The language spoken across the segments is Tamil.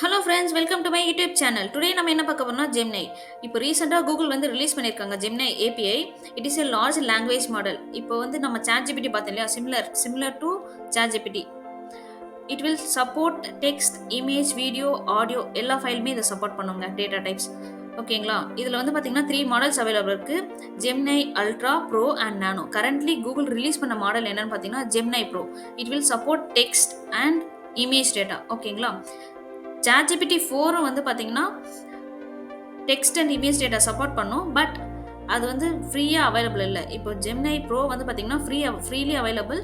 Hello friends, welcome to my YouTube channel. Today நம்ம என்ன பார்க்க போறோம்னா ஜெமினை. இப்போ ரீசெண்டாக கூகுள் வந்து ரிலீஸ் பண்ணியிருக்காங்க Gemini API. It is a large language model. இப்போ வந்து நம்ம சாட் ஜிபிடி பார்த்தோம் இல்லையா, similar to ChatGPT. It will support text, image, video, audio எல்லா ஃபைலுமே இதை சப்போர்ட் பண்ணுங்க, டேட்டா டைப்ஸ். ஓகேங்களா? இதில் வந்து பார்த்தீங்கன்னா 3 மாடல்ஸ் அவைலபிள் இருக்கு. Gemini Ultra, Pro and Nano. Currently Google release பண்ண மாடல் என்னன்னு பார்த்தீங்கன்னா Gemini Pro. It will support text and image data. ஓகேங்களா? சாட் ஜிபிடி 4 வந்து பார்த்தீங்கன்னா text and image data support பண்ணும். பட் அது வந்து ஃப்ரீயாக அவைலபிள் இல்லை. இப்போ ஜெமினை ப்ரோ வந்து பார்த்தீங்கன்னா ஃப்ரீலி அவைலபிள்.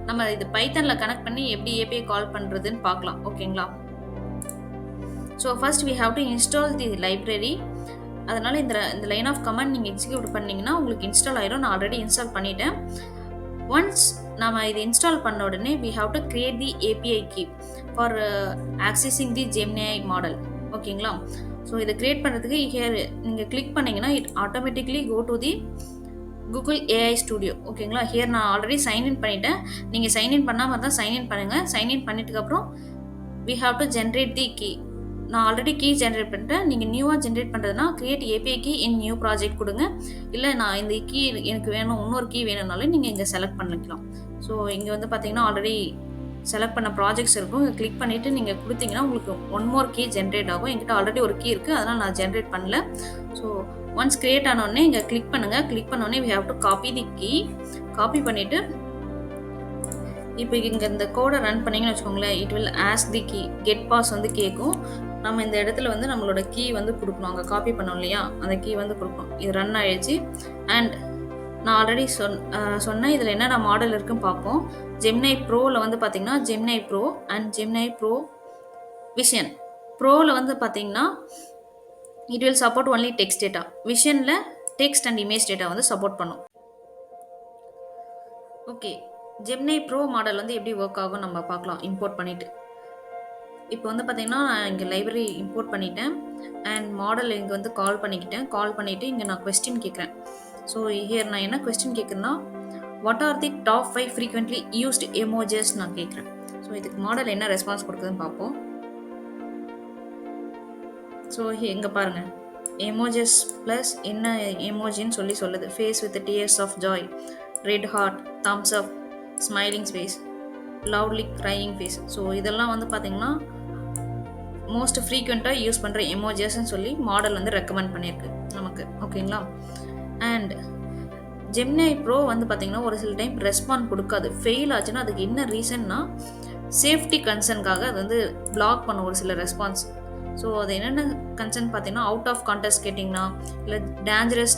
நம்ம இது பைத்தனில் கனெக்ட் பண்ணி எப்படி ஏபிஐ கால் பண்ணுறதுன்னு பார்க்கலாம். ஓகேங்களா? So first we have to install the library. அதனால் இந்த லைன் ஆஃப் கமெண்ட் நீங்கள் எக்ஸிக்யூட் பண்ணிங்கன்னா உங்களுக்கு இன்ஸ்டால் ஆயிரும். நான் ஆல்ரெடி இன்ஸ்டால் பண்ணிட்டேன். ஒன்ஸ் நம்ம இது இன்ஸ்டால் பண்ண உடனே we have to create the API key for accessing the Gemini model. ஓகேங்களா? ஸோ இதை கிரியேட் பண்ணுறதுக்கு ஹியர் நீங்கள் கிளிக் பண்ணிங்கன்னா it automatically go to the Google AI Studio. ஓகேங்களா? ஹியர் நான் ஆல்ரெடி சைன்இன் பண்ணிட்டேன். நீங்கள் சைன்இன் பண்ணாமல் தான் சைன்இன் பண்ணுங்கள். சைன்இன் பண்ணிட்டுக்கப்புறம் we have to generate the key. நான் ஆல்ரெடி கீ ஜென்ரேட் பண்ணிட்டேன். நீங்கள் நியூவாக ஜென்ரேட் பண்ணுறதுனா create API key in new project கொடுங்க. இல்லை நான் இந்த கீ எனக்கு வேணும், இன்னொரு கீ வேணும்னாலும் நீங்கள் இங்கே செலக்ட் பண்ணிக்கலாம். ஸோ இங்கே வந்து பார்த்தீங்கன்னா ஆல்ரெடி செலக்ட் பண்ண ப்ராஜெக்ட்ஸ் இருக்கும். இங்கே கிளிக் பண்ணிவிட்டு நீங்கள் கொடுத்தீங்கன்னா உங்களுக்கு ஒன் மோர் கீ ஜென்ரேட் ஆகும். என்கிட்ட ஆல்ரெடி ஒரு கீ இருக்குது, அதனால் நான் ஜென்ரேட் பண்ணல. ஸோ ஒன்ஸ் கிரியேட் ஆனோடனே இங்கே கிளிக் பண்ணுங்கள். கிளிக் பண்ணோடனே we have to copy the key. Copy பண்ணிவிட்டு இப்போ இங்கே இந்த கோடை ரன் பண்ணிங்கன்னு வச்சுக்கோங்களேன், it will ask the key. Getpass வந்து கேட்கும். நம்ம இந்த இடத்துல வந்து நம்மளோட கீ வந்து கொடுக்கணும். அங்கே காப்பி பண்ணோம் இல்லையா, அந்த கீ வந்து கொடுக்கணும். இது ரன் ஆயிடுச்சு. அண்ட் நான் ஆல்ரெடி சொன்னேன் இதில் என்னென்ன மாடல் இருக்குன்னு பார்ப்போம். ஜெமினை ப்ரோவில் வந்து பார்த்தீங்கன்னா Gemini Pro and Gemini Pro Vision. ப்ரோவில் வந்து பார்த்தீங்கன்னா it will support only text data. விஷனில் டெக்ஸ்ட் அண்ட் இமேஜ் டேட்டா வந்து சப்போர்ட் பண்ணும். ஓகே, ஜெமினை ப்ரோ மாடல் வந்து எப்படி ஒர்க் ஆகும் நம்ம பார்க்கலாம் இம்போர்ட் பண்ணிவிட்டு. இப்போ வந்து பார்த்தீங்கன்னா நான் இங்கே லைப்ரரி இம்போர்ட் பண்ணிட்டேன் அண்ட் மாடல் இங்கே வந்து கால் பண்ணிவிட்டு இங்கே நான் கொஸ்டின் கேட்குறேன். ஸோ ஹியர் நான் என்ன கொஸ்டின் கேட்குறேன்னா what are the top 5 frequently used emojis நான் கேட்குறேன். ஸோ இதுக்கு மாடல் என்ன ரெஸ்பான்ஸ் கொடுக்குதுன்னு பார்ப்போம். ஸோ இங்கே பாருங்கள், எமோஜஸ் ப்ளஸ் என்ன எமோஜின்னு சொல்லுது. Face with tears of joy, red heart, thumbs up, smiling face, loudly crying face. So இதெல்லாம் வந்து பார்த்தீங்கன்னா மோஸ்ட் ஃப்ரீக்வெண்ட்டாக யூஸ் பண்ணுற எமோஜஸ்ன்னு சொல்லி மாடல் வந்து ரெக்கமெண்ட் பண்ணியிருக்கு நமக்கு. ஓகேங்களா? அண்ட் ஜெமினை ப்ரோ வந்து பார்த்தீங்கன்னா ஒரு சில டைம் ரெஸ்பாண்ட் கொடுக்காது. ஃபெயில் ஆச்சுன்னா அதுக்கு என்ன ரீசன்னா சேஃப்டி கன்சர்னுக்காக அது வந்து பிளாக் பண்ண ஒரு சில ரெஸ்பான்ஸ். ஸோ அது என்னென்ன கன்சர்ன் பார்த்தீங்கன்னா அவுட் ஆஃப் கான்டெக்ஸ்ட் கேட்டிங்கன்னா, இல்லை டேஞ்சரஸ்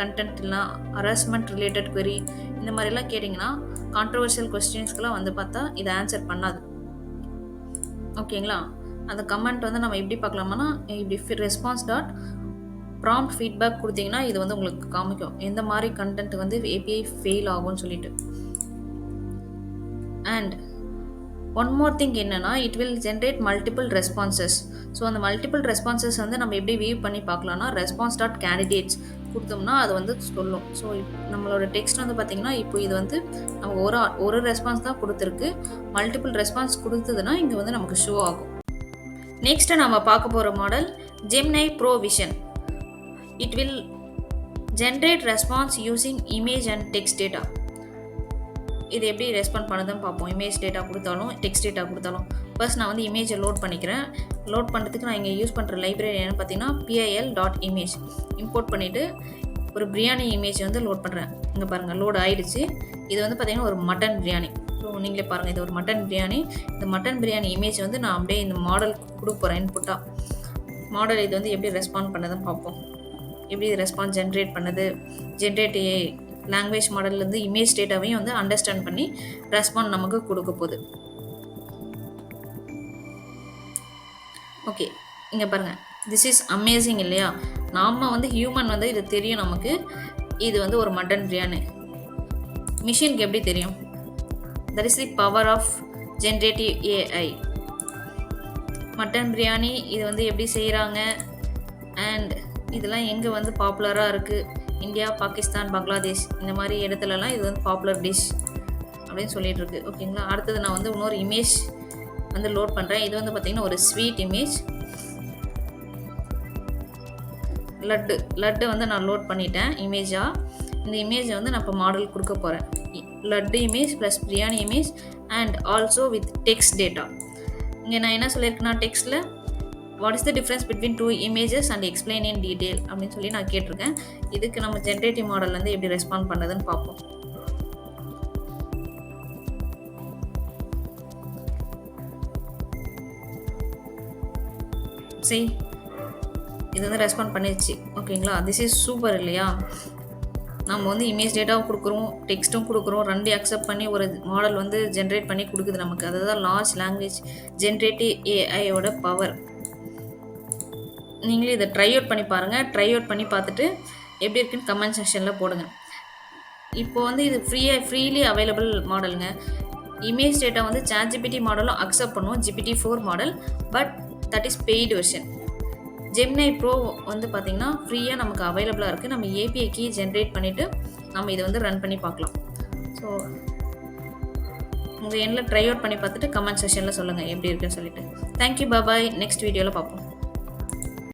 கண்டென்ட், இல்லைனா ஹராஸ்மெண்ட் ரிலேட்டட் query, இந்த மாதிரிலாம் கேட்டிங்கன்னா கான்ட்ரவர்ஷியல் கொஸ்டின்ஸ்க்கெலாம் வந்து பார்த்தா இதை ஆன்சர் பண்ணாது. ஓகேங்களா? அந்த கமெண்ட் வந்து நம்ம எப்படி பார்க்கலாமான்னா இப்படி ரெஸ்பான்ஸ் டாட் ப்ராம்ப்ட் ஃபீட்பேக் கொடுத்தீங்கன்னா இது வந்து உங்களுக்கு காமிக்கும் எந்த மாதிரி கண்டென்ட் வந்து ஏபிஐ ஃபெயில் ஆகும்னு சொல்லிட்டு. அண்ட் ஒன் மோர் திங் என்னன்னா it will generate multiple responses. So அந்த மல்டிபிள் ரெஸ்பான்சஸ் வந்து நம்ம எப்படி வியூ பண்ணி பார்க்கலாம்னா ரெஸ்பான்ஸ் டாட் கேண்டிடேட்ஸ் கொடுத்தோம்னா அது வந்து சொல்லும். ஸோ நம்மளோட டெக்ஸ்ட் வந்து பார்த்திங்கன்னா இப்போ இது வந்து நம்ம ஒரு ரெஸ்பான்ஸ் தான் கொடுத்துருக்கு. மல்டிபிள் ரெஸ்பான்ஸ் கொடுத்ததுன்னா இங்கே வந்து நமக்கு ஷோ ஆகும். நெக்ஸ்ட்டு நம்ம பார்க்க போகிற model Gemini Pro Vision. It will generate response using image and text data. இது எப்படி ரெஸ்பாண்ட் பண்ணுதுன்னு பார்ப்போம். இமேஜ் டேட்டா கொடுத்தாலும் டெக்ஸ்ட் டேட்டா கொடுத்தாலும். ஃபர்ஸ்ட் நான் வந்து இமேஜை லோட் பண்ணிக்கிறேன். லோட் பண்ணுறதுக்கு நான் இங்கே யூஸ் பண்ணுற லைப்ரரி என்னென்னு பார்த்தீங்கன்னா pil.image இம்போர்ட் பண்ணிவிட்டு ஒரு பிரியாணி இமேஜ் வந்து லோட் பண்ணுறேன். இங்கே பாருங்கள் லோட் ஆகிடுச்சு. இது வந்து பார்த்திங்கன்னா ஒரு மட்டன் பிரியாணி. ஸோ நீங்களே பாருங்கள், இது ஒரு மட்டன் பிரியாணி. இந்த மட்டன் பிரியாணி இமேஜ் வந்து நான் அப்படியே இந்த மாடல் கொடுக்க போகிறேன் இன்புட்டாக. மாடல் இது வந்து எப்படி ரெஸ்பாண்ட் பண்ணதுன்னு பார்ப்போம். எப்படி ரெஸ்பான்ஸ் ஜென்ரேட் பண்ணுது. ஜென்ரேட் ஏஐ லாங்குவேஜ் மாடல்லேருந்து இமேஜ் டேட்டாவையும் வந்து அண்டர்ஸ்டாண்ட் பண்ணி ரெஸ்பாண்ட் நமக்கு கொடுக்க போகுது. ஓகே, இங்கே பாருங்கள், திஸ் இஸ் அமேசிங் இல்லையா? நாம் வந்து ஹியூமன் வந்து இது தெரியும் நமக்கு. இது வந்து ஒரு மட்டன் பிரியாணி. மிஷினுக்கு எப்படி தெரியும்? That is the power of generative AI. Mutton biryani இது வந்து எப்படி செய்கிறாங்க அண்ட் இதெல்லாம் எங்கே வந்து பாப்புலராக இருக்குது, இந்தியா, பாகிஸ்தான், பங்களாதேஷ் இந்த மாதிரி இடத்துலலாம் இது வந்து பாப்புலர் டிஷ் அப்படின்னு சொல்லிட்டு இருக்கு. ஓகேங்களா? அடுத்தது நான் வந்து இன்னொரு இமேஜ் வந்து லோட் பண்ணுறேன். இது வந்து பார்த்திங்கன்னா ஒரு ஸ்வீட் இமேஜ். லட்டு வந்து நான் லோட் பண்ணிட்டேன் இமேஜாக. இந்த இமேஜை வந்து நான் இப்போ மாடல் கொடுக்க போகிறேன். Laddu image plus biryani image and also with text data. இங்கே நான் என்ன சொல்லியிருக்கேன்னா டெக்ஸ்ட்டில் what is the difference between 2 images and explain in detail அப்படின்னு சொல்லி நான் கேட்டிருக்கேன். இதுக்கு நம்ம ஜென்ரேட்டிவ் மாடல் வந்து எப்படி ரெஸ்பாண்ட் பண்ணுறதுன்னு பார்ப்போம். சரி, இது வந்து ரெஸ்பாண்ட் பண்ணிடுச்சு. ஓகேங்களா, திஸ் இஸ் சூப்பர் இல்லையா? நம்ம வந்து இமேஜ் டேட்டாவும் கொடுக்குறோம், டெக்ஸ்ட்டும் கொடுக்குறோம், 2 அக்செப்ட் பண்ணி ஒரு மாடல் வந்து ஜென்ரேட் பண்ணி கொடுக்குது நமக்கு. அதுதான் லார்ஜ் லாங்குவேஜ் ஜென்ரேட்டிவ் ஏஐயோட பவர். நீங்களே இதை ட்ரை அவுட் பண்ணி பாருங்கள். ட்ரை அவுட் பண்ணி பார்த்துட்டு எப்படி இருக்குன்னு கமெண்ட் செக்ஷனில் போடுங்க. இப்போ வந்து இது ஃப்ரீலி அவைலபிள் மாடலுங்க. இமேஜ் டேட்டா வந்து ChatGPT மாடலும் அக்செப்ட் பண்ணுவோம், GPT-4 model, but that is paid version. Gemini Pro வந்து பார்த்திங்கன்னா ஃப்ரீயாக நமக்கு அவைலபிளாக இருக்குது. நம்ம API கீ ஜென்ரேட் பண்ணிவிட்டு நம்ம இதை வந்து ரன் பண்ணி பார்க்கலாம். ஸோ உங்கள் எண்ணில் ட்ரை அவுட் பண்ணி பார்த்துட்டு கமெண்ட் செக்ஷனில் சொல்லுங்கள் எப்படி இருக்குன்னு சொல்லிட்டு. தேங்க்யூ, பாய். நெக்ஸ்ட் வீடியோவில் பார்ப்போம்.